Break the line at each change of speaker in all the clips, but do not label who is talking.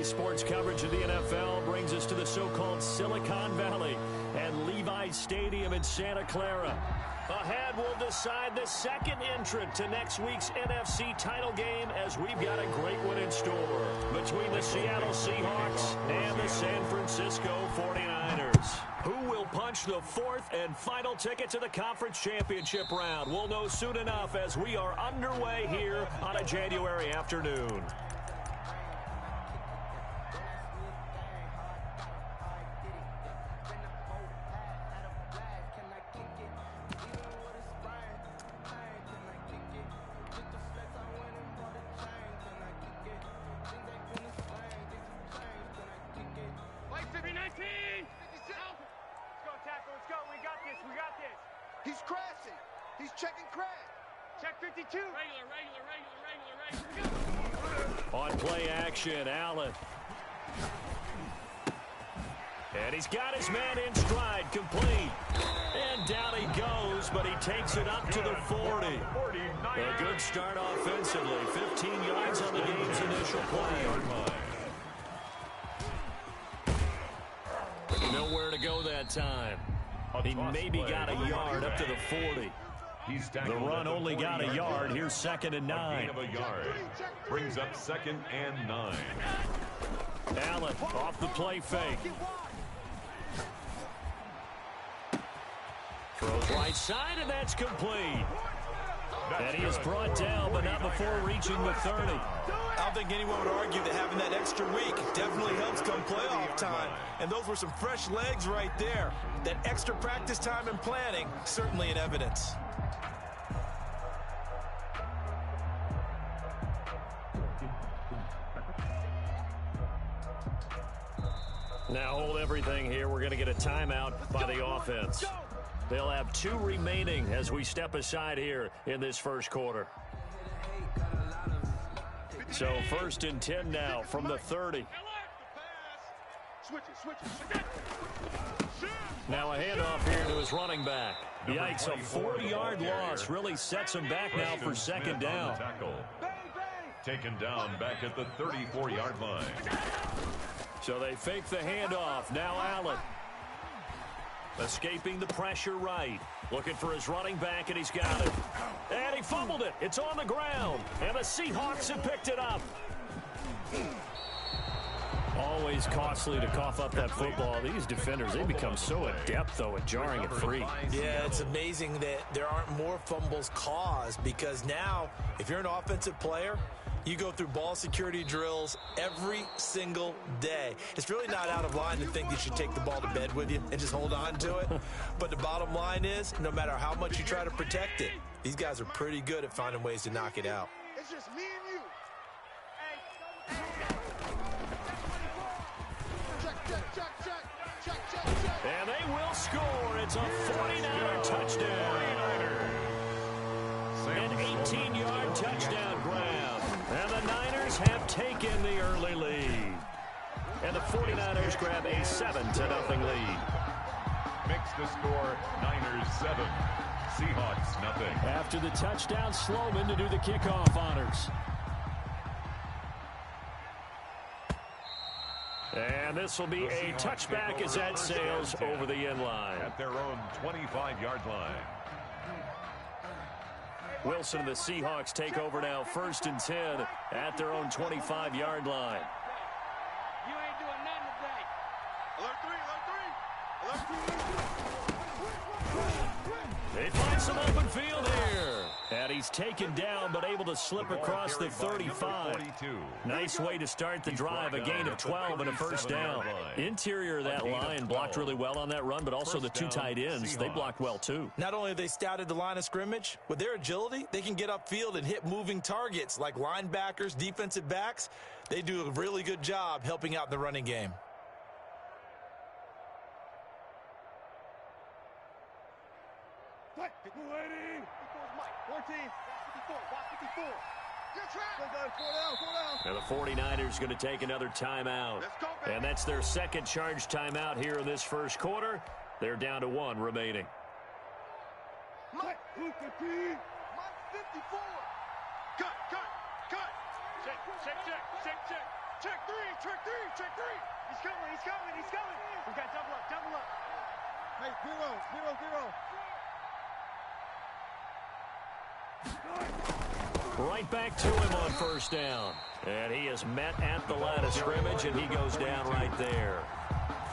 Today's sports coverage of the NFL brings us to the so-called Silicon Valley and Levi's Stadium in Santa Clara. Ahead, we'll decide the second entrant to next week's NFC title game as we've got a great one in store between the Seattle Seahawks and the San Francisco 49ers. Who will punch the fourth and final ticket to the conference championship round? We'll know soon enough as we are underway here on a January afternoon.
He's crashing. He's checking crash. Check 52. Regular.
On play action, Allen. And he's got his man in stride, complete. And down he goes, but he takes it up to the 40. A good start offensively. 15 yards on the game's initial play. Nowhere to go that time. He maybe got a yard up to the 40. The run only got a yard. Here's 2nd and 9.
Of a yard. Brings up 2nd and 9.
Allen off the play fake. Throws right side, and that's complete. And he is brought down, but not before reaching the 30.
I don't think anyone would argue that having that extra week definitely helps come playoff time. And those were some fresh legs right there. That extra practice time and planning, certainly in evidence.
Now hold everything here. We're going to get a timeout by the offense. They'll have 2 remaining as we step aside here in this first quarter. So 1st and 10 now from the 30. Now a handoff here to his running back. Yikes, a 40-yard loss really sets him back now for 2nd down.
Taken down back at the 34-yard line.
So they fake the handoff. Now Allen. Escaping the pressure right. Looking for his running back, and he's got it. And he fumbled it. It's on the ground. And the Seahawks have picked it up. Always costly to cough up that football. These defenders, they become so adept, though, at jarring it free.
Yeah, it's amazing that there aren't more fumbles caused because now, if you're an offensive player, you go through ball security drills every single day. It's really not out of line to think you should take the ball to bed with you and just hold on to it. But the bottom line is, no matter how much you try to protect it, these guys are pretty good at finding ways to knock it out.
It's just me and you. Check.
And they will score. It's a 49er touchdown. An 18-yard touchdown grab. And the Niners have taken the early lead. And the 49ers grab a 7-0 lead.
Makes the score Niners 7. Seahawks nothing.
After the touchdown, Sloman to do the kickoff honors. And this will be a touchback as that sails over the end line.
At their own 25-yard line.
Wilson and the Seahawks take over now, 1st and 10 at their own 25-yard line.
You ain't doing nothing today. Alert 3.
They find some open field here. And he's taken down, but able to slip across the 35. Nice way to start the drive. A gain of 12 and a 1st down. Interior of that line blocked really well on that run, but also the 2 tight ends, they blocked well too.
Not only have they scouted the line of scrimmage, with their agility, they can get upfield and hit moving targets like linebackers, defensive backs. They do a really good job helping out in the running game.
Waiting. 14. 54.
And the 49ers going to take another timeout. And that's their 2nd charge timeout here in this first quarter. They're down to 1 remaining.
Mike 54. Cut. Check. Check three, check three, check three. He's coming, he's coming, he's coming. We got double up, double up. Hey, 0, 0, 0.
Right back to him on first down. And he is met at the line of scrimmage, and he goes down right there.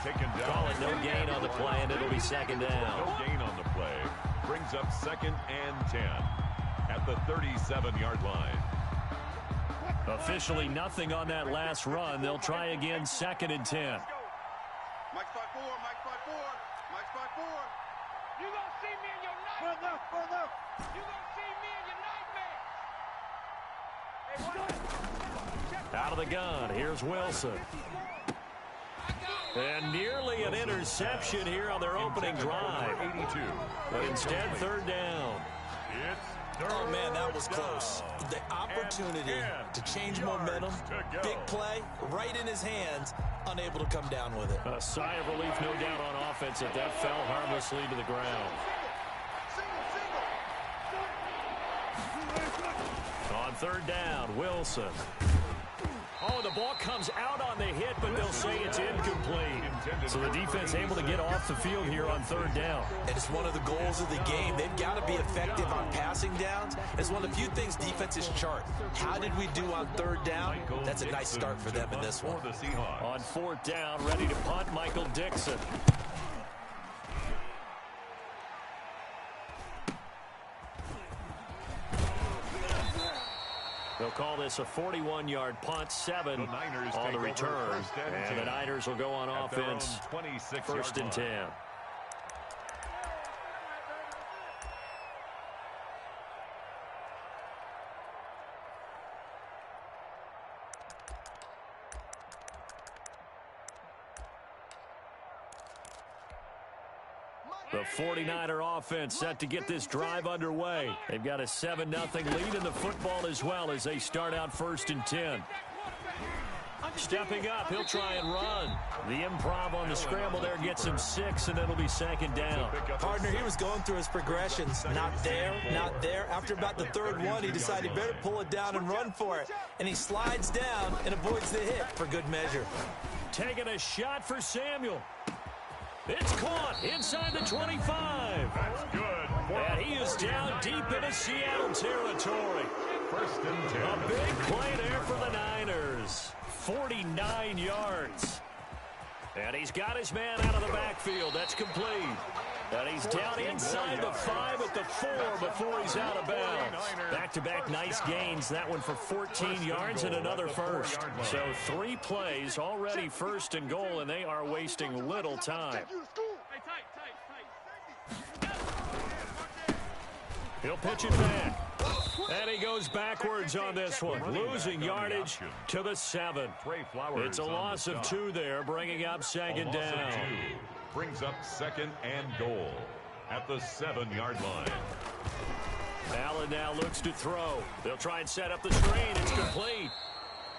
Taken down.
Call it no gain on the play, and it'll be second down.
No gain on the play. Brings up 2nd and 10 at the 37-yard line.
Officially nothing on that last run. They'll try again, 2nd and 10.
Mike's 5-4, Mike's 5-4, Mike's 5-4. You gonna see me in your nightmare. Run up. You gonna see me in your nightmare.
Out of the gun, here's Wilson. And nearly an interception here on their opening drive.
82.
But instead, 3rd down.
Oh, man, that was close. The opportunity to change momentum, big play, right in his hands, unable to come down with it.
A sigh of relief, no doubt, on offense that fell harmlessly to the ground. On 3rd down, Wilson. Oh, the ball comes out on the hit, but they'll say it's incomplete. So the defense able to get off the field here on 3rd down.
And it's one of the goals of the game. They've got to be effective on passing downs. It's one of the few things defenses chart. How did we do on 3rd down? That's a nice start for them in this one.
On 4th down, ready to punt, Michael Dixon. They'll call this a 41-yard punt, 7 on the return. And the Niners will go on offense, 1st and 10. The 49er offense set to get this drive underway. They've got a 7-0 lead in the football as well as they start out 1st and 10. Stepping up, he'll try and run. The improv on the scramble there gets him 6, and it'll be 2nd down.
Partner, he was going through his progressions. Not there, not there. After about the 3rd one, he decided he better pull it down and run for it. And he slides down and avoids the hit for good measure.
Taking a shot for Samuel. It's caught inside the 25.
That's good.
And he is down deep into Seattle territory.
1st and 10.
A big play there for the Niners. 49 yards. And he's got his man out of the backfield. That's complete. And he's down inside the 5 at the 4 before he's out of bounds. Back-to-back nice gains. That one for 14 yards and another first. So 3 plays already 1st and goal, and they are wasting little time. He'll pitch it back. And he goes backwards on this one, losing yardage to the 7. It's a loss of 2 there, bringing up 2nd down.
Brings up 2nd and goal at the 7-yard line.
Allen now looks to throw. They'll try and set up the screen. It's complete.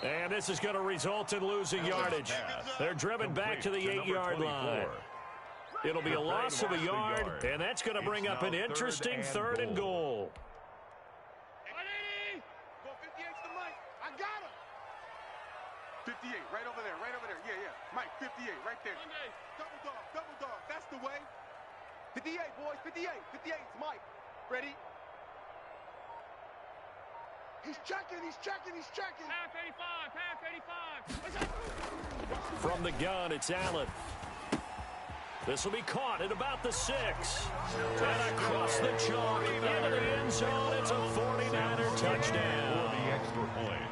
And this is going to result in losing yardage. They're driven back to the 8-yard line. It'll be a loss of a yard, and that's going to bring up an interesting 3rd and goal.
Go 58's the Mike. I got him. 58, right over there, right over there. Yeah. Mike, 58, right there. Double dog. That's the way. 58, boys, 58. 58's Mike. Ready? He's checking.
Half 85.
From the gun, it's Allen. This will be caught at about the 6. And across the chalk into the end zone. It's a 49er touchdown.
The extra point.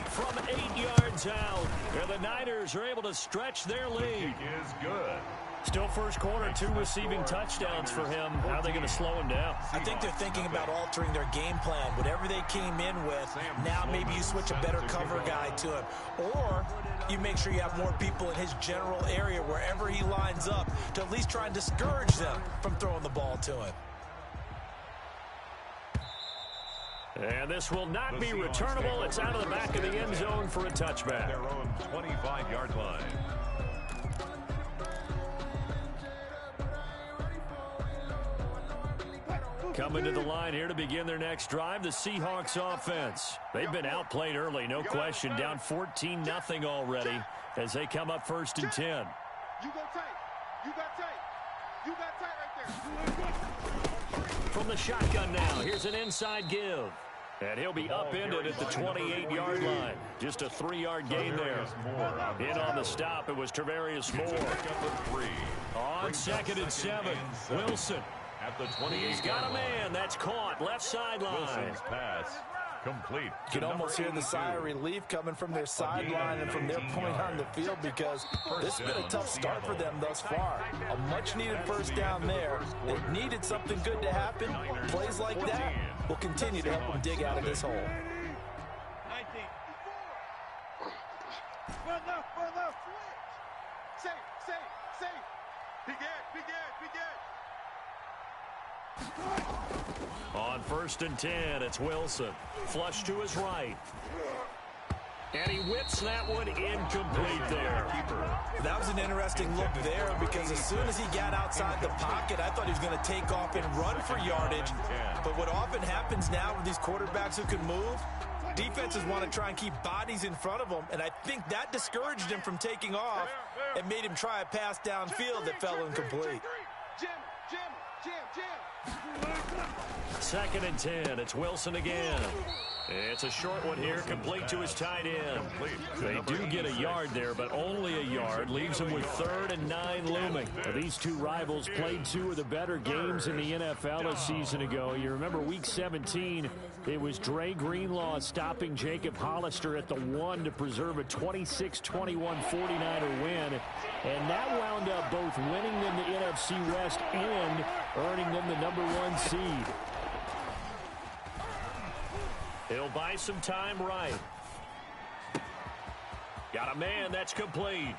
From 8 yards out, and the Niners are able to stretch their lead.
Is good.
Still first quarter, 2 receiving touchdowns for him. How are they going to slow him down?
I think they're thinking about altering their game plan. Whatever they came in with, now maybe you switch a better cover guy to him. Or you make sure you have more people in his general area wherever he lines up to at least try and discourage them from throwing the ball to him.
And this will not be returnable. It's out of the back of the end zone for a touchback.
Their own 25-yard line.
Coming to the line here to begin their next drive, the Seahawks offense. They've been outplayed early, no question. Down 14-0 already as they come up 1st and 10.
You go tight. You got tight. You got tight right there.
From the shotgun now, here's an inside give. And he'll be upended at the 28-yard line. Just a 3-yard gain there. In on the stop, it was Travarius Moore. On 2nd and 7, Wilson.
At the 28.
He's got a man. That's caught. Left sideline.
Wilson's pass complete.
You can almost hear the sigh of relief coming from their sideline and from their point on the field, because this has been a tough start for them thus far. A much-needed first down there. They needed something good to happen. Plays like that will continue to help them dig out of this hole.
19. Well left.
Safe. Be good.
On 1st and 10, it's Wilson. Flush to his right. And he whips that one incomplete there.
That was an interesting look there, because as soon as he got outside the pocket, I thought he was going to take off and run for yardage. But what often happens now with these quarterbacks who can move, defenses want to try and keep bodies in front of them, and I think that discouraged him from taking off and made him try a pass downfield that fell incomplete.
Jam.
2nd and 10, it's Wilson again. It's a short one here, complete to his tight end. They do get a yard there, but only a yard. Leaves them with 3rd and 9 looming. These two rivals played 2 of the better games in the NFL a season ago. You remember Week 17, it was Dre Greenlaw stopping Jacob Hollister at the 1 to preserve a 26-21 49er win. And that wound up both winning them the NFC West and earning them the #1 seed. He'll buy some time right. Got a man. That's complete.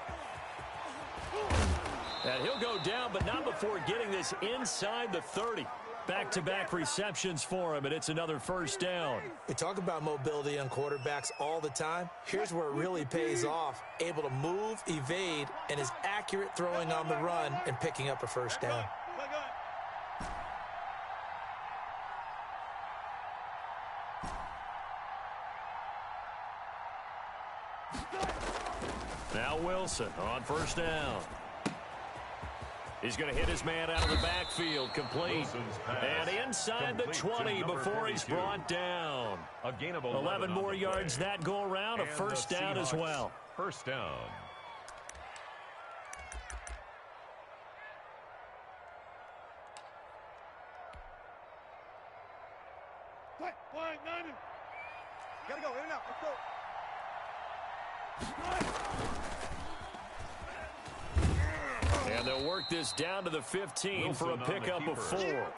And he'll go down, but not before getting this inside the 30. Back-to-back receptions for him, and it's another first down.
We talk about mobility on quarterbacks all the time. Here's where it really pays off. Able to move, evade, and is accurate throwing on the run and picking up a first down.
Now Wilson on first down. He's going to hit his man out of the backfield, complete. And inside the 20 before he's brought down.
A gain of
11 more yards that go around, a first down as well.
First down.
Gotta go, in and out. Let's go.
And they'll work this down to the 15 for a pickup of 4.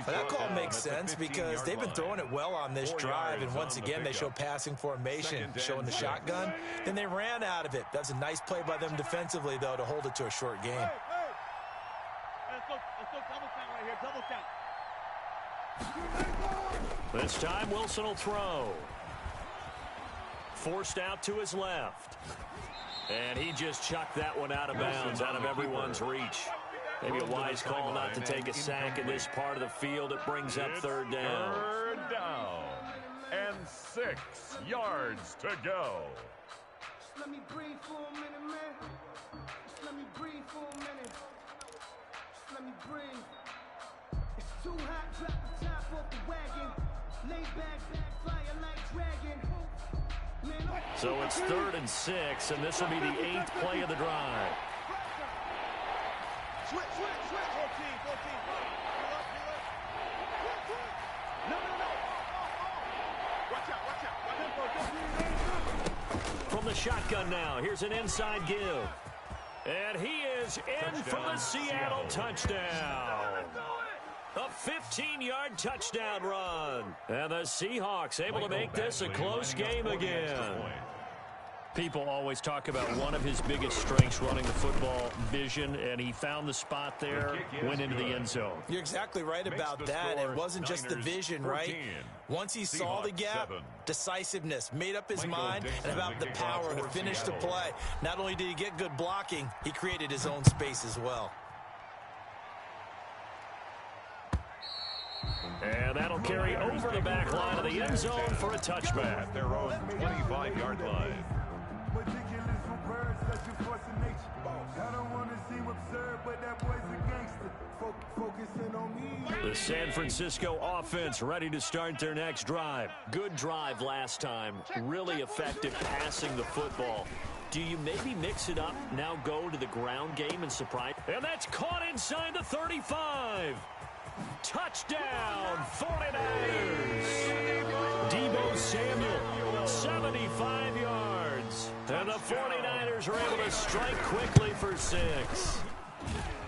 That call makes sense, because they've been throwing it well on this drive, and once again they show passing formation, showing the shotgun. Then they ran out of it. That's a nice play by them defensively, though, to hold it to a short game.
Let's go double count right here, double count.
This time Wilson will throw. Forced out to his left. And he just chucked that one out of bounds, out of everyone's reach. Maybe a wise call not to take a sack in this part of the field. It brings up 3rd down.
3rd down. And 6 yards to go.
Just let me breathe for a minute, man. Just let me breathe for a minute. Just let me breathe. It's too hot, drop the top off the wagon. Lay back, fire like dragon.
So it's 3rd and 6, and this will be the 8th play of the drive.
Switch. 14. No. Watch out.
From the shotgun now, here's an inside give. And he is in for the Seattle touchdown. A 15-yard touchdown run. And the Seahawks able to make this a close game again. People always talk about one of his biggest strengths, running the football, vision, and he found the spot there, went into the end zone.
You're exactly right about that. It wasn't just the vision, right? Once he saw the gap, decisiveness, made up his mind, and about the power to finish the play. Not only did he get good blocking, he created his own space as well.
And that'll carry over the back line of the end zone for a touchback.
At their own 25-yard line.
Meticulous from birds, such a force of nature. I don't want to seem absurd, but that boy's a gangster. Focusing on me.
The San Francisco offense ready to start their next drive. Good drive last time. Really effective passing the football. Do you maybe mix it up, now go to the ground game and surprise? And that's caught inside the 35. Touchdown, 49ers. Deebo Samuel, 75 yards. And the 49ers are able to strike quickly for 6.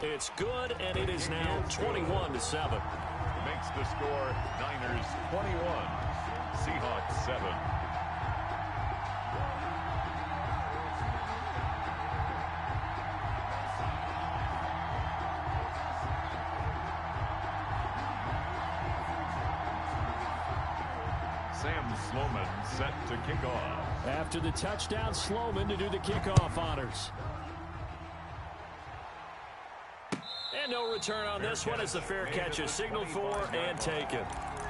It's good, and it is now 21-7.
Makes the score Niners 21, Seahawks 7. Sam Sloman set to kick off.
After the touchdown, Sloman to do the kickoff honors. And no return on this one as the fair catch is signaled for and taken.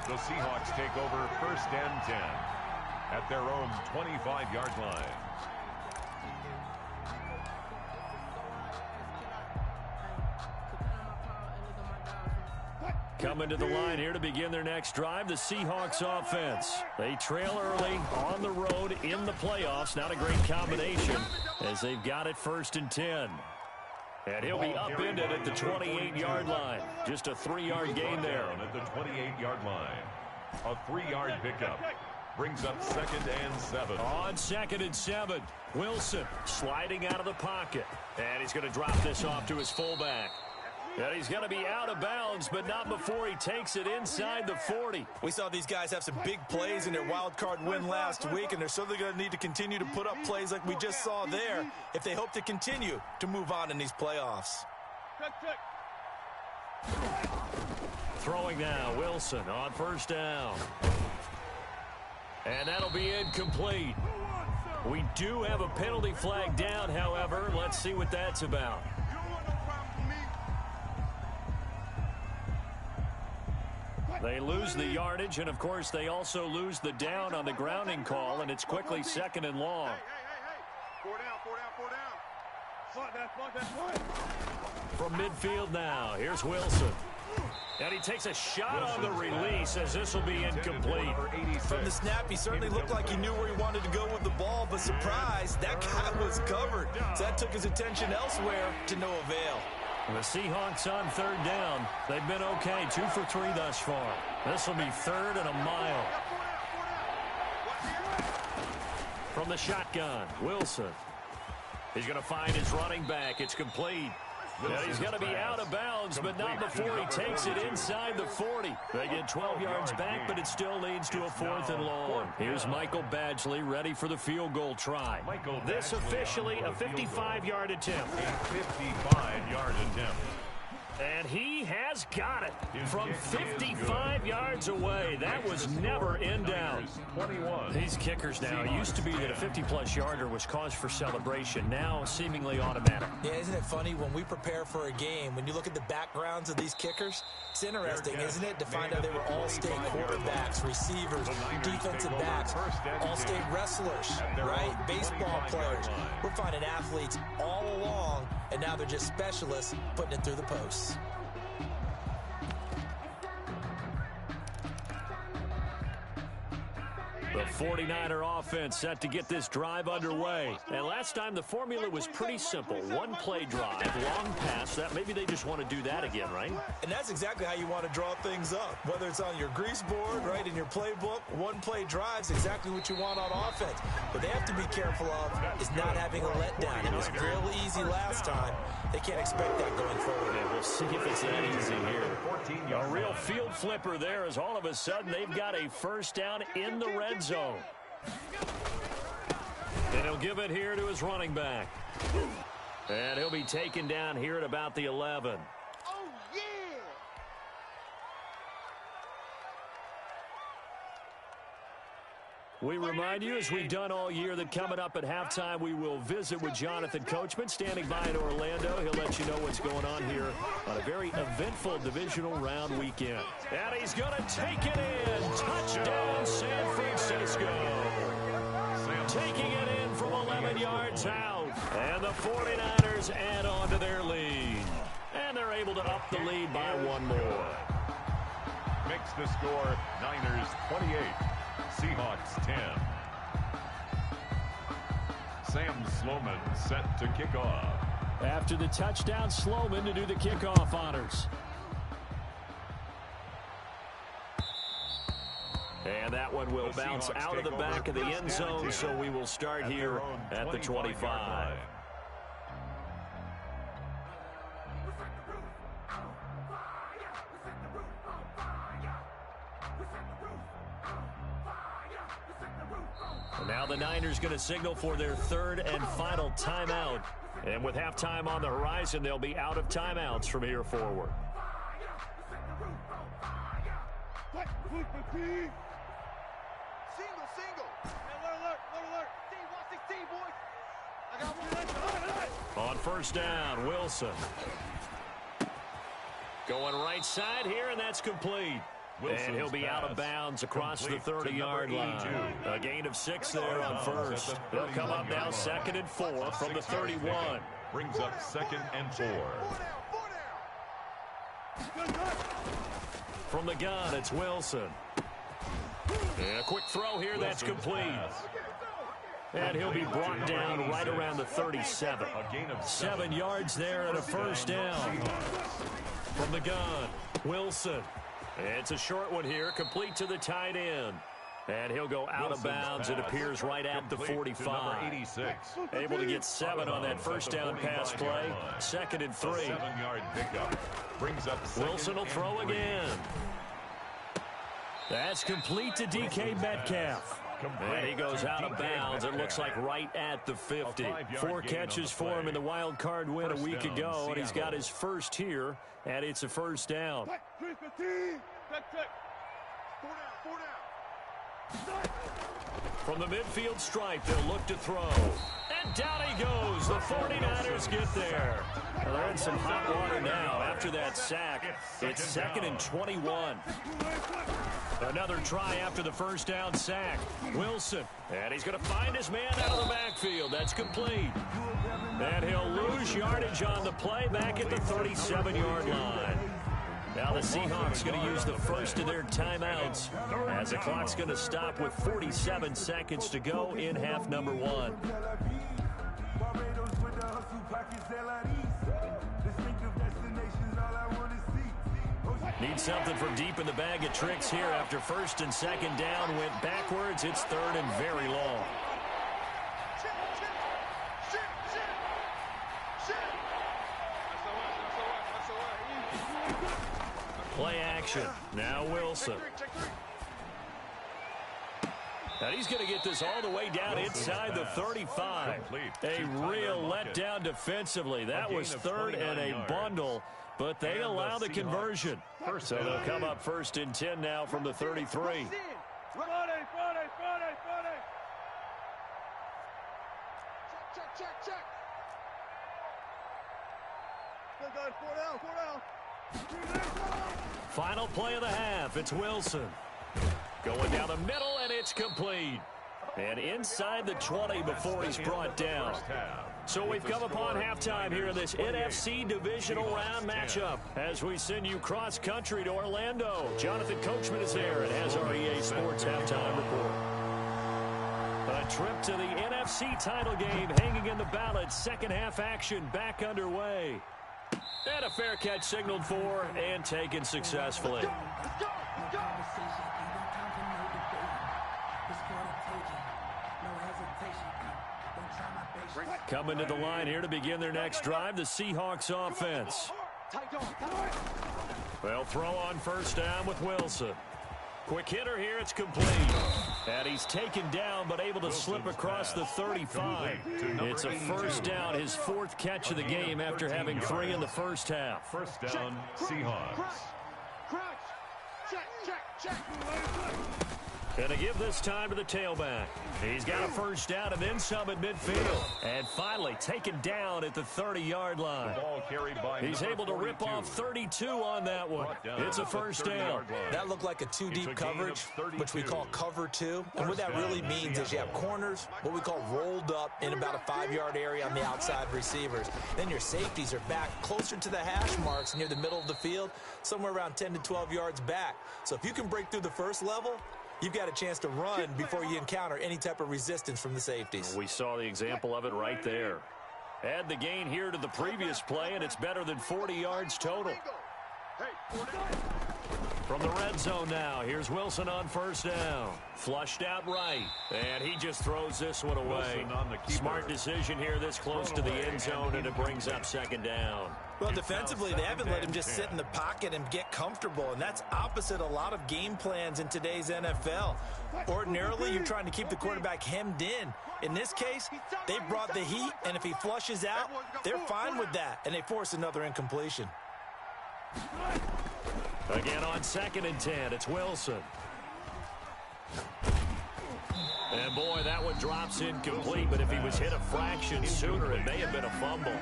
The Seahawks take over 1st and 10 at their own 25-yard line.
Coming to the line here to begin their next drive, the Seahawks offense. They trail early on the road in the playoffs. Not a great combination as they've got it 1st and 10. And he'll be upended at the 28-yard line. Just a 3-yard gain there.
At the 28-yard line. A 3-yard pickup. Brings up 2nd and 7.
On 2nd and 7, Wilson sliding out of the pocket. And he's going to drop this off to his fullback. And he's going to be out of bounds, but not before he takes it inside the 40.
We saw these guys have some big plays in their wild card win last week, and they're certainly going to need to continue to put up plays like we just saw there if they hope to continue to move on in these playoffs.
Throwing now, Wilson on 1st down. And that'll be incomplete. We do have a penalty flag down, however. Let's see what that's about. They lose the yardage, and, of course, they also lose the down on the grounding call, and it's quickly 2nd and long.
Hey. 4 down.
From midfield now, here's Wilson. And he takes a shot on the release as this will be incomplete.
From the snap, he certainly looked like he knew where he wanted to go with the ball, but surprise, that guy was covered. So that took his attention elsewhere to no avail.
The Seahawks on 3rd down. They've been okay, 2 for 3 thus far. This will be 3rd and a mile. From the shotgun, Wilson. He's going to find his running back. It's complete. And he's going to be out of bounds, but not before he takes it inside the 40. They get 12 yards back, but it still leads to a 4th and long. Here's Michael Badgley ready for the field goal try. This officially a 55-yard attempt.
A 55-yard attempt.
And he has got it from 55 yards away. That was never in doubt. These kickers now, it used to be that a 50-plus yarder was cause for celebration. Now seemingly automatic.
Yeah, isn't it funny when we prepare for a game, when you look at the backgrounds of these kickers, it's interesting, isn't it, to find out they were all-state quarterbacks, receivers, defensive backs, all-state wrestlers, right? Baseball players. We're finding athletes all along, and now they're just specialists putting it through the posts.
The 49er offense set to get this drive underway. And last time the formula was pretty simple. One-play drive, long pass. That maybe they just want to do that again, right?
And that's exactly how you want to draw things up. Whether it's on your grease board, right, in your playbook, one-play drive's exactly what you want on offense. What they have to be careful of is not having a letdown. It was real easy last time. They can't expect that going forward.
And we'll see if it's that easy here. A real field flipper there as all of a sudden they've got a 1st down in the red zone. And he'll give it here to his running back. And he'll be taken down here at about the 11.
Oh, yeah.
We remind you, as we've done all year, that coming up at halftime, we will visit with Jonathan Coachman, standing by in Orlando. He'll let you know what's going on here on a very eventful divisional round weekend. And he's going to take it in. Touchdown, San Francisco. Taking it in from 11 yards out. And the 49ers add on to their lead. And they're able to up the lead by one more.
Makes the score Niners 28. Seahawks 10. Sam Sloman set to kick off.
After the touchdown, Sloman to do the kickoff honors. And that one will bounce out of the back of the end zone, so we will start here at the 25. Now the Niners going to signal for their third and final timeout. And with halftime on the horizon, they'll be out of timeouts from here forward.
Single. Alert. Team 116, boys. I got one.
On first down, Wilson. Going right side here, and that's complete. And he'll be out of bounds across the 30-yard line. A gain of 6 there on first. They'll come up now 2nd and 4 from the 31.
Brings up 2nd and 4.
From the gun, it's Wilson. And a quick throw here, that's complete. And he'll be brought down right around the 37. 7 yards there and a first down. From the gun, Wilson. It's a short one here, complete to the tight end. And he'll go out of bounds. It appears right at the 45. Able to get 7 on that first down pass play. 2nd and 3.
7-yard pickup. Brings up
Wilson will throw again. That's complete to DK Metcalf. And he goes out of bounds. It looks like right at the 50. 4 catches for him in the wild card win a week ago, and he's got his first here, and it's a first down. From the midfield stripe, they'll look to throw. And down he goes. The 49ers get there. Well, they're in some hot water now after that sack. It's 2nd and 21. Another try after the first down sack. Wilson. And he's going to find his man out of the backfield. That's complete. And he'll lose yardage on the play back at the 37-yard line. Now the Seahawks going to use the first of their timeouts as the clock's going to stop with 47 seconds to go in half number 1. Need something from deep in the bag of tricks here after first and second down went backwards. It's 3rd and very long. Play action. Now Wilson. And he's going to get this all the way down inside the 35. A real letdown defensively. That was 3rd and a bundle, but they allow the conversion. So they'll come up 1st and 10 now from the 33.
Check.
Final play of the half. It's Wilson. Going down the middle, and it's complete. And inside the 20 before he's brought down. So we've come upon halftime here in this NFC divisional round matchup as we send you cross-country to Orlando. Jonathan Coachman is there and has our EA Sports halftime report. A trip to the NFC title game hanging in the balance. Second half action back underway. And a fair catch signaled for and taken successfully. Coming to the line here to begin their next drive, the Seahawks offense. They'll throw on first down with Wilson. Quick hitter here, it's complete. And he's taken down but able to slip across the 35. It's a first down, his 4th catch of the game after having 3 in the first half.
First down, Seahawks.
Gonna give this time to the tailback. He's got a first down and then some at midfield. And finally taken down at the 30-yard line.
Ball carried by
He's able to rip off 32 on that one. It's a first down.
That looked like a two-deep coverage, which we call cover two. And what that really means is you have corners, what we call rolled up in about a 5-yard area on the outside receivers. Then your safeties are back closer to the hash marks near the middle of the field, somewhere around 10 to 12 yards back. So if you can break through the first level, you've got a chance to run before you encounter any type of resistance from the safeties.
We saw the example of it right there. Add the gain here to the previous play, and it's better than 40 yards total. From the red zone now, here's Wilson on first down. Flushed out right, and he just throws this one away. Smart decision here this close to the end zone, and it brings up second down.
Well, defensively, they haven't let him just sit in the pocket and get comfortable, and that's opposite a lot of game plans in today's NFL. Ordinarily, you're trying to keep the quarterback hemmed in. In this case, they brought the heat, and if he flushes out, they're fine with that, and they force another incompletion.
Again on 2nd and 10, it's Wilson. And boy, that one drops incomplete, but if he was hit a fraction sooner, it may have been a fumble.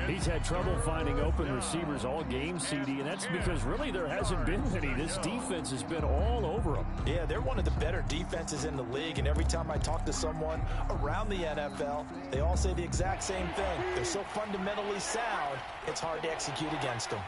He's had trouble finding open receivers all game, CD, and that's because really there hasn't been any. This defense has been all over him.
Yeah, they're one of the better defenses in the league, and every time I talk to someone around the NFL, they all say the exact same thing. They're so fundamentally sound, it's hard to execute against them.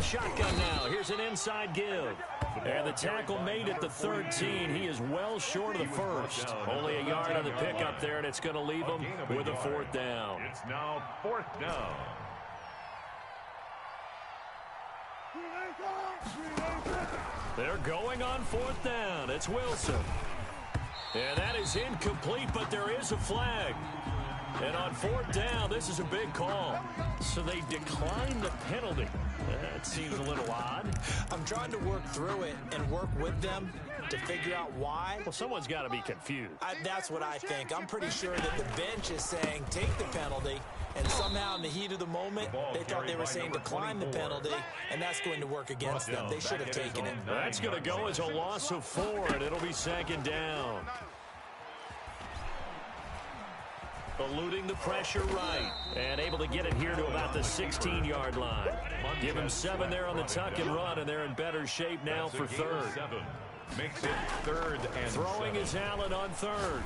Shotgun now. Here's an inside give. And the tackle made at the 13. He is well short of the first. Only a yard on the pickup there, and it's going to leave him with a 4th down.
It's now 4th down.
They're going on 4th down. It's Wilson. And that is incomplete, but there is a flag. And on 4th down, this is a big call. So they declined the penalty. That seems a little odd.
I'm trying to work through it and work with them to figure out why.
Well, someone's got to be confused.
That's what I think. I'm pretty sure that the bench is saying take the penalty, and somehow in the heat of the moment, they thought they were saying decline the penalty, and that's going to work against them. They should have taken it.
That's going to go as a loss of 4, and it'll be 2nd down. Eluding the pressure right, and able to get it here to about the 16-yard line. Give him 7 there on the tuck and run, and they're in better shape now for 3rd.
Makes it 3rd and
Throwing
7.
is Allen on 3rd.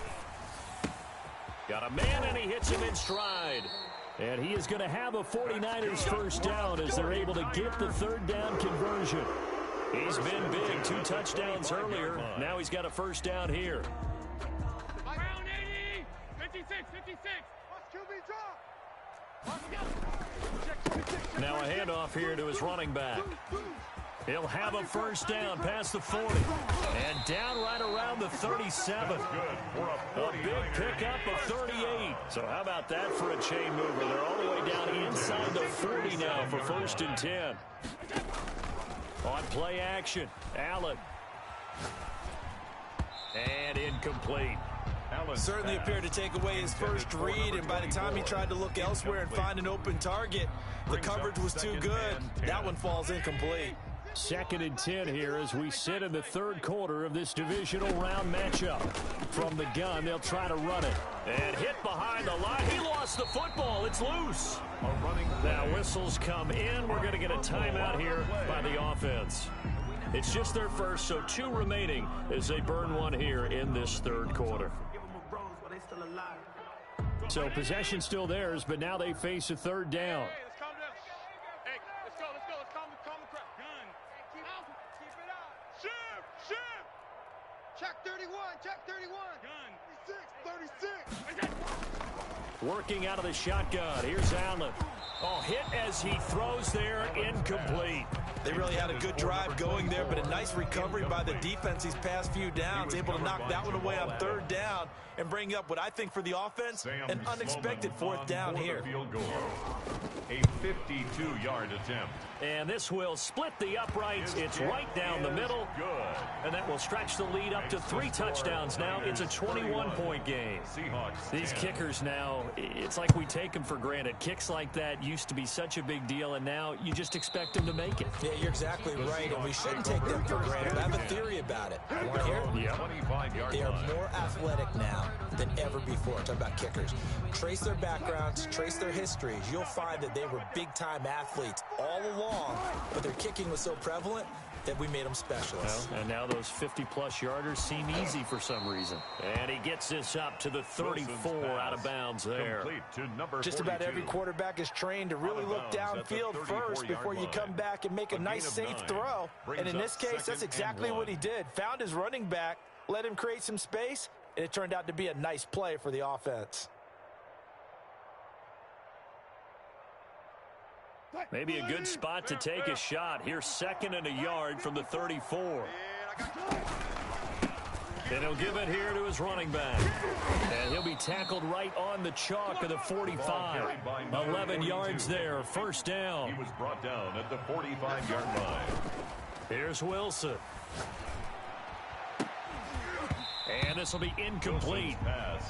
Got a man, and he hits him in stride. And he is going to have a 49ers first down as they're able to get the 3rd down conversion. He's been big, 2 touchdowns earlier. Now he's got a first down here.
56.
Now a handoff here to his running back. He'll have a first down past the 40. And down right around the 37. A big pickup of 38. So how about that for a chain mover? They're all the way down inside the 40 now for 1st and 10. On play action, Allen. And incomplete.
Certainly appeared to take away his first read, and by the time he tried to look elsewhere and find an open target, the coverage was too good. That one falls incomplete.
2nd and 10 here as we sit in the 3rd quarter of this divisional round matchup. From the gun, they'll try to run it.
And hit behind the line. He lost the football. It's loose. Now whistles come in. We're going to get a timeout here by the offense. It's just their first, so 2 remaining as they burn 1 here in this 3rd quarter.
So possession still theirs, but now they face a 3rd down.
Hey, let's calm down. Hey, let's go. Let's calm the crowd. Gun.
Keep it up. Shift. Check 31.
Gun.
36.
Working out of the shotgun. Here's Allen. Oh, hit as he throws there, incomplete.
They really had a good drive going there, but a nice recovery by the defense these past few downs, able to knock that one away on third down and bring up what I think for the offense, an unexpected fourth down here.
A 52-yard attempt.
And this will split the uprights. It's right down the middle.
Good.
And that will stretch the lead up to 3 touchdowns now. It's a 21-point game.
Seahawks.
These kickers now, it's like we take them for granted. Kicks like that used to be such a big deal, and now you just expect them to make it.
Yeah, you're exactly right, and we shouldn't take them for granted. I have a theory about it. You want to hear it?
Yeah.
They are more athletic now than ever before. I'm talking about kickers. Trace their backgrounds, trace their histories. You'll find that they were big-time athletes all along, but their kicking was so prevalent that we made them specialists.
Well, and now those 50-plus yarders seem easy for some reason. And he gets this up to the 34 out of bounds there.
Just about every quarterback is trained to really look downfield first before you come back and make a nice, safe throw. And in this case, that's exactly what he did. Found his running back, let him create some space, and it turned out to be a nice play for the offense.
Maybe a good spot to take a shot. Here's 2nd and a yard from the 34. And he'll give it here to his running back. And he'll be tackled right on the chalk of the 45. 11 yards there, first down.
He was brought down at the 45-yard line.
Here's Wilson. And this will be incomplete.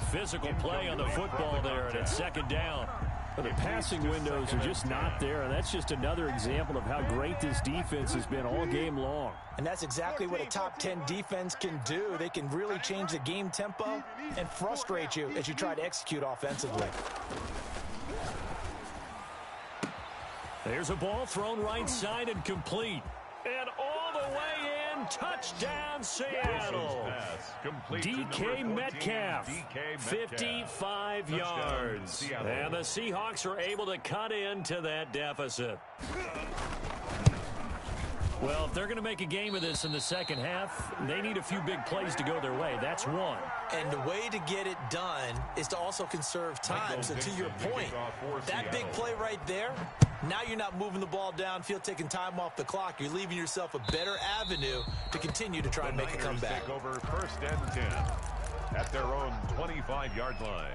Physical play on the football there, and it's 2nd down.
But the passing windows are just not there, and that's just another example of how great this defense has been all game long.
And that's exactly what a top 10 defense can do. They can really change the game tempo and frustrate you as you try to execute offensively.
There's a ball thrown right side and complete. And all the way in, touchdown Seattle. DK Metcalf, 55 yards. And the Seahawks are able to cut into that deficit. Well, if they're going to make a game of this in the second half, they need a few big plays to go their way. That's one.
And the way to get it done is to also conserve time. So to your point, that big play right there, now you're not moving the ball downfield, taking time off the clock. You're leaving yourself a better avenue to continue to try and make a comeback.
Take over 1st and 10 at their own 25-yard line.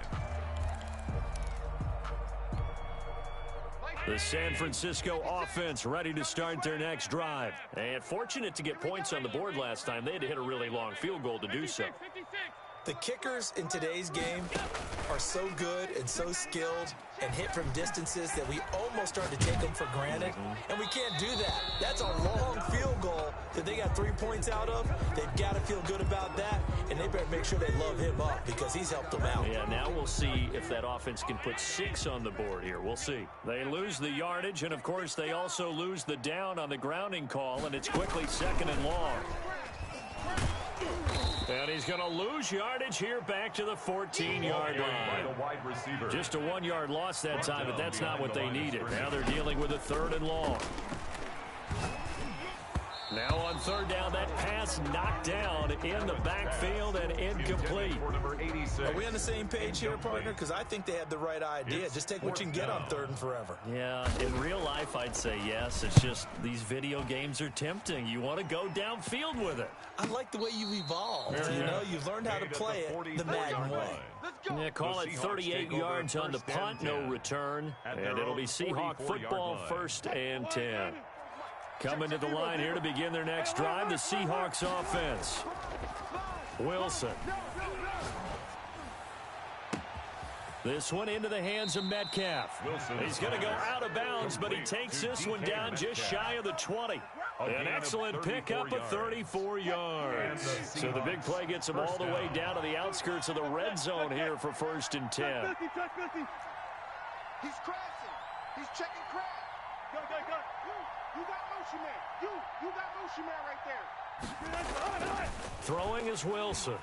The San Francisco offense ready to start their next drive. And fortunate to get points on the board last time. They had to hit a really long field goal to do so.
The kickers in today's game are so good and so skilled and hit from distances that we almost start to take them for granted. And we can't do that. That's a long field goal that they got 3 points out of. They've got to feel good about that, and they better make sure they love him up because he's helped them out.
Yeah, now we'll see if that offense can put 6 on the board here. We'll see. They lose the yardage, and, of course, they also lose the down on the grounding call, and it's quickly 2nd and long. And he's going to lose yardage here back to the 14-yard line. Just a 1-yard loss that time, but that's not what they needed. Now they're dealing with a 3rd and long. Now on 3rd down, that pass knocked down in the backfield and incomplete.
Are we on the same page here, partner? Because I think they had the right idea. Just take what you can get on 3rd and forever.
Yeah, in real life, I'd say yes. It's just these video games are tempting. You want to go downfield with it.
I like the way you've evolved. You know, you've learned how to play it the Madden way.
Yeah, call it 38 yards on the punt, no return. And it'll be Seahawk football, 1st and 10. Coming to the line here to begin their next drive, the Seahawks offense. Wilson. This one into the hands of Metcalf. He's going to go out of bounds, but he takes this one down just shy of the 20. An excellent pickup of 34 yards. So the big play gets him all the way down to the outskirts of the red zone here for 1st and 10.
He's crashing. He's checking crash. Go. You got motion man. You got motion man right there.
Throwing is Wilson.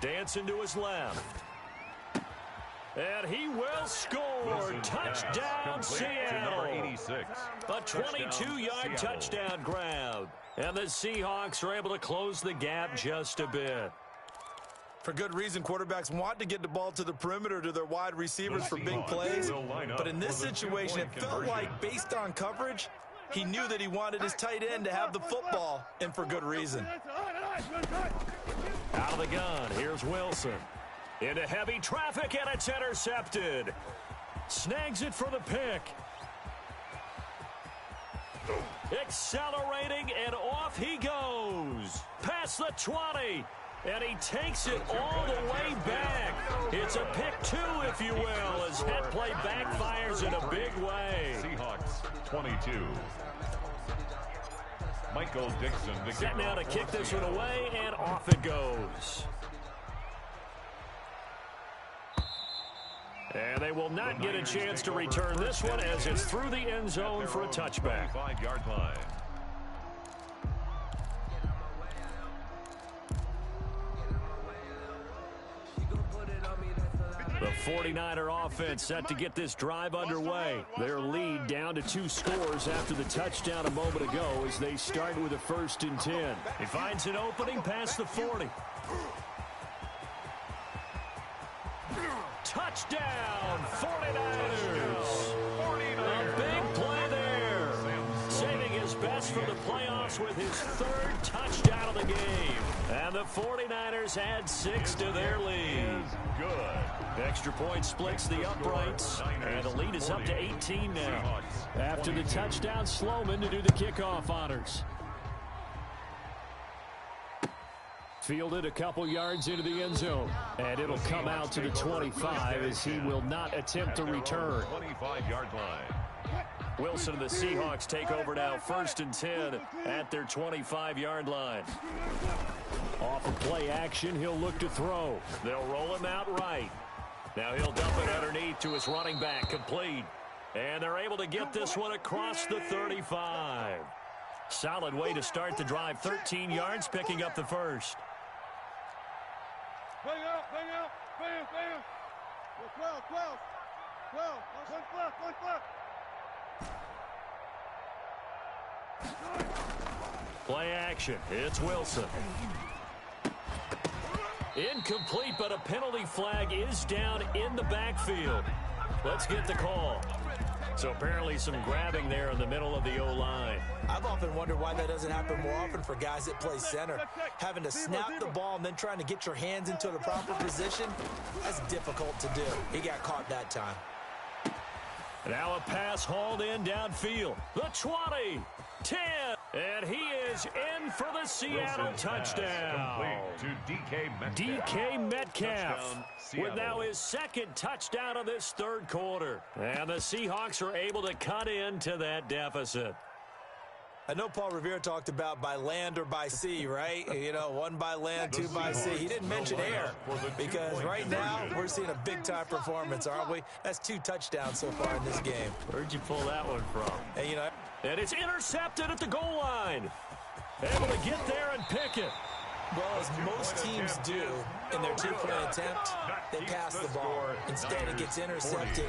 Dancing to his left. And he will score. Touchdown, Seattle. A 22-yard touchdown grab. And the Seahawks are able to close the gap just a bit.
For good reason, quarterbacks want to get the ball to the perimeter to their wide receivers for big plays. But in this situation, it felt like, based on coverage, he knew that he wanted his tight end to have the football, and for good reason.
Out of the gun, here's Wilson. Into heavy traffic, and it's intercepted. Snags it for the pick. Accelerating, and off he goes. Past the 20. And he takes it all the way back. It's a pick two, if you will, as head play backfires in a big way.
Seahawks 22. Michael Dixon.
Set now to kick this one away, and off it goes. And they will not get a chance to return this one as it's through the end zone for a touchback.
5-yard line.
The 49er offense set to get this drive underway. Their lead down to 2 scores after the touchdown a moment ago as they start with a 1st and 10. He finds an opening past the 40. Touchdown, 49ers. A big play there. Saving his best for the playoffs with his 3rd touchdown of the game. And the 49ers add 6 to their lead.
Good.
Extra point splits the uprights, and the lead is up to 18 now. After the touchdown, Sloman to do the kickoff honors. Fielded a couple yards into the end zone, and it'll come out to the 25 as he will not attempt to return.
25-yard line.
Wilson and the Seahawks take over now, 1st and 10 at their 25-yard line. Off of play action, he'll look to throw. They'll roll him out right. Now he'll dump it underneath to his running back, complete. And they're able to get this one across the 35. Solid way to start the drive, 13 yards, picking up the 1st.
Bang out, bang out, bang, bang. 12, 12, 12, one flat, one flat.
Play action, it's Wilson. Incomplete, but a penalty flag is down in the backfield. Let's get the call. So apparently some grabbing there in the middle of the O-line.
I've often wondered why that doesn't happen more often for guys that play center. Having to snap the ball and then trying to get your hands into the proper position, that's difficult to do. He got caught that time.
Now a pass hauled in downfield. The 20, 10, and he is in for the Seattle touchdown.
To
DK Metcalf with now his 2nd touchdown of this 3rd quarter. And the Seahawks are able to cut into that deficit.
I know Paul Revere talked about by land or by sea, right? You know, 1 by land, 2 by sea. He didn't mention air because right now we're seeing a big-time performance, aren't we? That's 2 touchdowns so far in this game.
Where'd you pull that one from?
And, you know,
and it's intercepted at the goal line. Able to get there and pick it.
Well, as most teams do in their 2-point attempt, they pass the ball. Instead, it gets intercepted.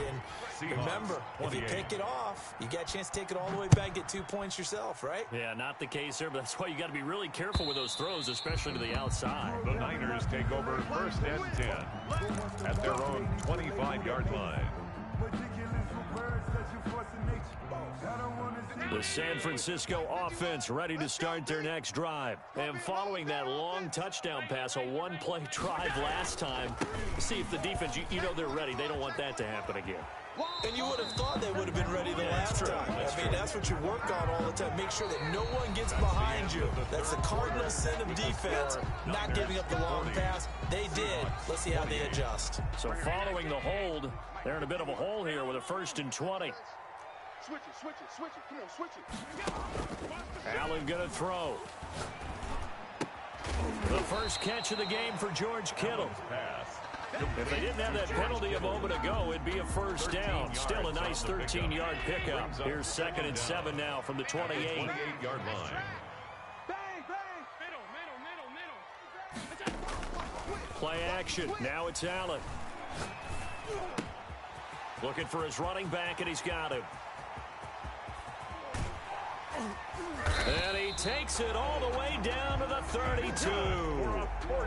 And remember, if you pick it off, you got a chance to take it all the way back and get 2 points yourself, right?
Yeah, not the case here, but that's why you got to be really careful with those throws, especially to the outside.
The Niners take over 1st and 10 at their own 25-yard line.
The San Francisco offense ready to start their next drive. And following that long touchdown pass, a 1-play drive last time, see if the defense, you know they're ready. They don't want that to happen again.
And you would have thought they would have been ready the last time. I mean, that's what you work on all the time. Make sure that no one gets behind you. That's the cardinal sin of defense, not giving up the long pass. They did. Let's see how they adjust.
So following the hold, they're in a bit of a hole here with a 1st and 20.
Switch it, switch it, switch it. Come on, switch it.
Allen going to throw. The first catch of the game for George Kittle. If they didn't have that penalty a moment ago, it'd be a 1st down. Still a nice 13-yard pickup. Here's 2nd and 7 now from the 28.
28-yard line.
Bang, bang. Middle.
Play action. Now it's Allen. Looking for his running back, and he's got him. And he takes it all the way down to the 32.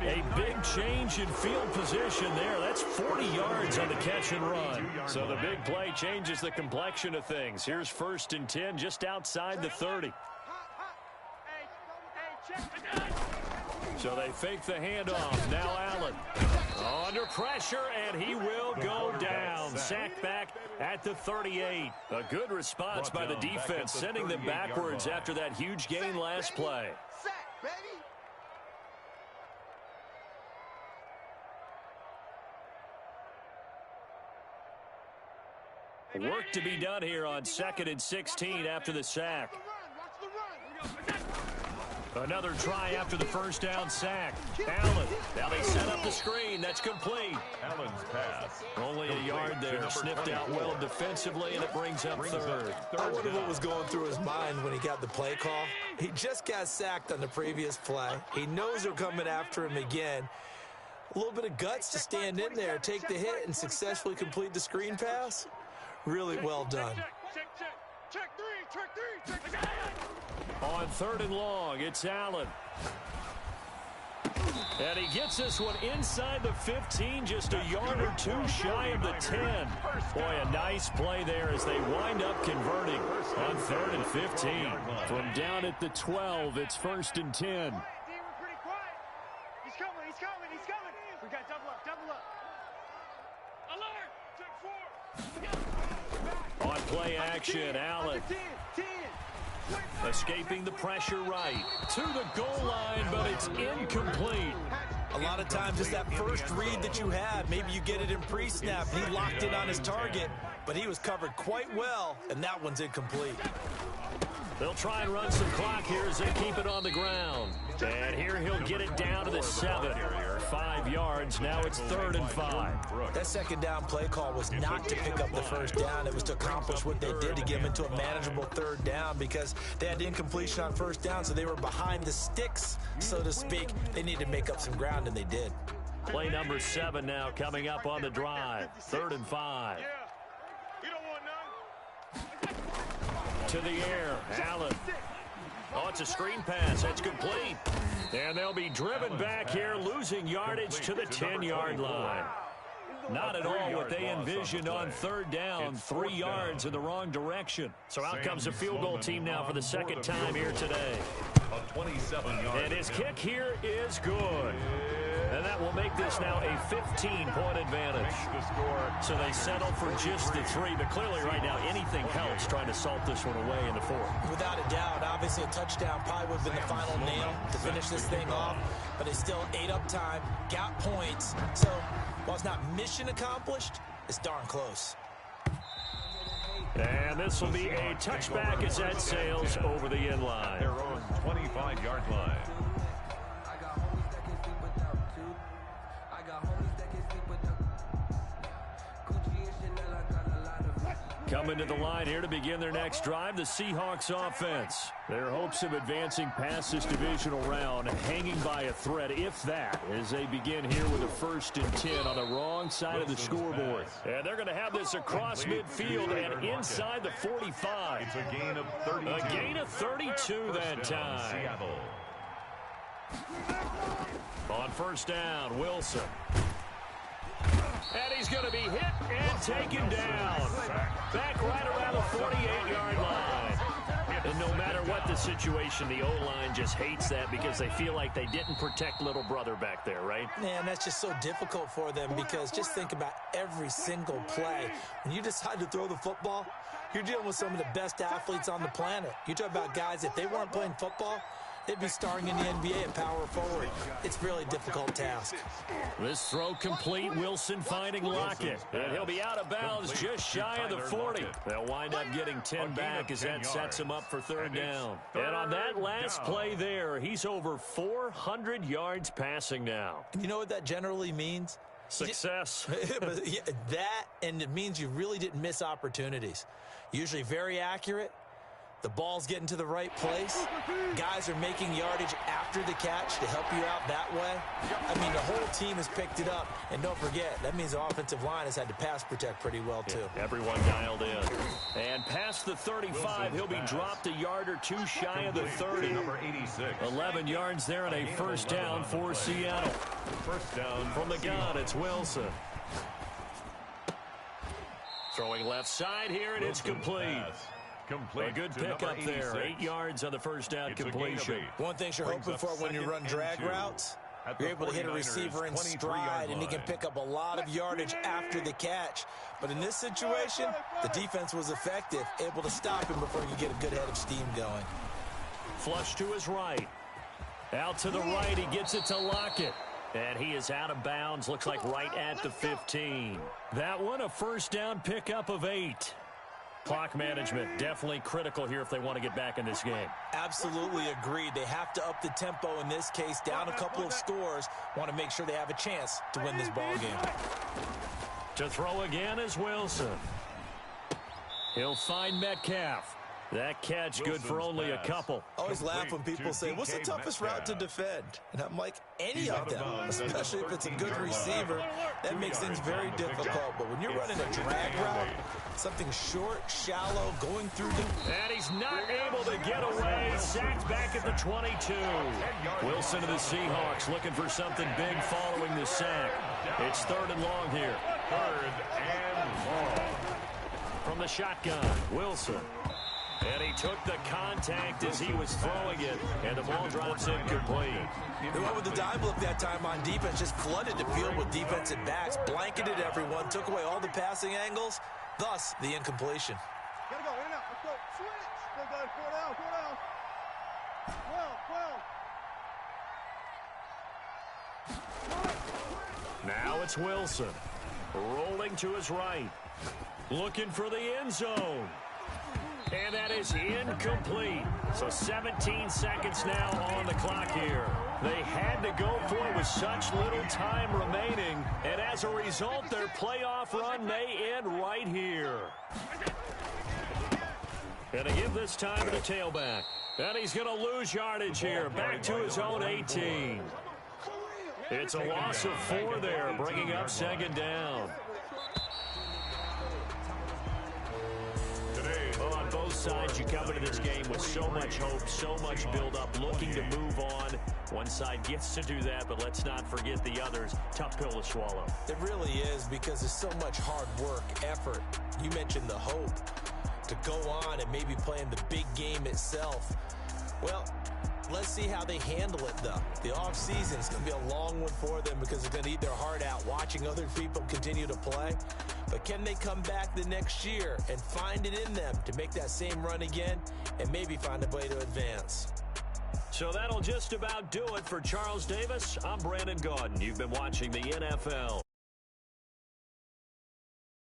A big change in field position there. That's 40 yards on the catch and run. So the big play changes the complexion of things. Here's 1st and 10 just outside the 30. So they fake the handoff. Now Allen under pressure, and he will go down. Sacked back at the 38. A good response by the defense, sending them backwards after that huge gain last play. Work to be done here on 2nd and 16 after the sack. Another try after the first down sack. Allen. Now they set up the screen. That's complete.
Allen's pass.
Only a yard there. Sniffed out well defensively, and it brings up 3rd.
I wonder what was going through his mind when he got the play call. He just got sacked on the previous play. He knows they're coming after him again. A little bit of guts to stand in there, take the hit, and successfully complete the screen pass. Really well done.
Check three.
On 3rd and long, it's Allen. And he gets this one inside the 15, just a yard or two shy of the 10. Boy, a nice play there as they wind up converting on 3rd and 15. From down at the 12, it's 1st and 10.
We're pretty quiet. He's coming. We got double up. Alert! Check 4.
On play action, Allen.
10.
Escaping the pressure right to the goal line, but it's incomplete.
A lot of times it's that first read that you have. Maybe you get it in pre-snap. He locked in on his target, but he was covered quite well, and that one's incomplete.
They'll try and run some clock here as they keep it on the ground. And here he'll get it down to the 7. 5 yards. Now it's 3rd and 5.
That second down play call was not to pick up the first down. It was to accomplish what they did to get them into a manageable 3rd down because they had incompletion on 1st down, so they were behind the sticks, so to speak. They needed to make up some ground, and they did.
Play number 7 now coming up on the drive. 3rd and 5.
You don't want none.
To the air, Allen. Oh, it's a screen pass. That's complete. And they'll be driven back here, losing yardage to the 10-yard line. Not at all what they envisioned on 3rd down. 3 yards in the wrong direction. So out comes the field goal team now for the 2nd time here today. And his kick here is good. And that will make this now a 15-point advantage. So they settle for just the 3. But clearly right now anything helps trying to salt this one away in the 4th.
Without a doubt, obviously a touchdown probably would have been the final nail to finish this thing off. But it's still ate up time, got points. So while it's not mission accomplished, it's darn close.
And this will be a touchback as that sails over the end line.
Their own 25-yard line.
Coming to the line here to begin their next drive, the Seahawks offense. Their hopes of advancing past this divisional round hanging by a thread, if that, as they begin here with a 1st and 10 on the wrong side of the scoreboard. And they're going to have this across midfield and inside the 45.
It's a gain of 32.
A gain of 32 that time.
Seattle.
On 1st down, Wilson. And he's going to be hit and taken down. Back right around the 48-yard line. And no matter what the situation, the O-line just hates that because they feel like they didn't protect little brother back there, right?
Man, that's just so difficult for them because just think about every single play. When you decide to throw the football, you're dealing with some of the best athletes on the planet. You talk about guys, if they weren't playing football, they'd be starring in the NBA at power forward. It's really a difficult task.
This throw complete. Wilson finding Lockett. And he'll be out of bounds just shy of the 40. They'll wind up getting 10 back as that sets him up for 3rd down. And on that last play there, he's over 400 yards passing now.
And you know what that generally means?
Success.
That, and it means you really didn't miss opportunities. Usually very accurate. The ball's getting to the right place. Guys are making yardage after the catch to help you out that way. I mean, the whole team has picked it up. And don't forget, that means the offensive line has had to pass protect pretty well, too.
Yeah, everyone dialed in. And past the 35, he'll be dropped a yard or two shy of the 30.
Number 86.
11 yards there and a first down for Seattle.
First down
From the gun, it's Wilson. Throwing left side here, and it's complete. A good pickup there. 8 yards on the first down completion.
One thing you're hoping for when you run drag routes, you're able to hit a receiver in stride, and he can pick up a lot of yardage after the catch. But in this situation, the defense was effective, able to stop him before you get a good head of steam going.
Flush to his right. Out to the right, he gets it to Lockett. And he is out of bounds, looks like right at the 15. That one, a first down pickup of 8. Clock management definitely critical here if they want to get back in this game.
Absolutely agreed. They have to up the tempo in this case, down a couple of scores. Want to make sure they have a chance to win this ball game.
To throw again is Wilson. He'll find Metcalf. That catch good for only a couple.
I always laugh when people say, what's the toughest route to defend? And I'm like, any of them, especially if it's a good receiver. That makes things very difficult. But when you're running a drag route, something short, shallow, going through the...
And he's not able to get away. Sacked back at the 22. Wilson to the Seahawks looking for something big following the sack. It's 3rd and long here.
3rd and long.
From the shotgun, Wilson. And he took the contact as he was throwing it, and the ball drops incomplete.
They went with the dive look that time on defense, just flooded the field with defensive backs, blanketed everyone, took away all the passing angles, thus the incompletion.
Gotta go, in and out, let's go, switch. Go, guys, 4 down, 4 down.
Now it's Wilson, rolling to his right, looking for the end zone. And that is incomplete. So 17 seconds now on the clock here. They had to go for it with such little time remaining. And as a result, their playoff run may end right here. And they give this time to the tailback. And he's going to lose yardage here. Back to his own 18. It's a loss of 4 there, bringing up 2nd down. On both sides, you come into this game with so much hope, so much build-up, looking to move on. One side gets to do that, but let's not forget the others. Tough pill to swallow.
It really is, because there's so much hard work, effort. You mentioned the hope to go on and maybe play in the big game itself. Well, let's see how they handle it, though. The offseason is going to be a long one for them because they're going to eat their heart out watching other people continue to play. But can they come back the next year and find it in them to make that same run again and maybe find a way to advance?
So that'll just about do it for Charles Davis. I'm Brandon Gaudin. You've been watching the NFL.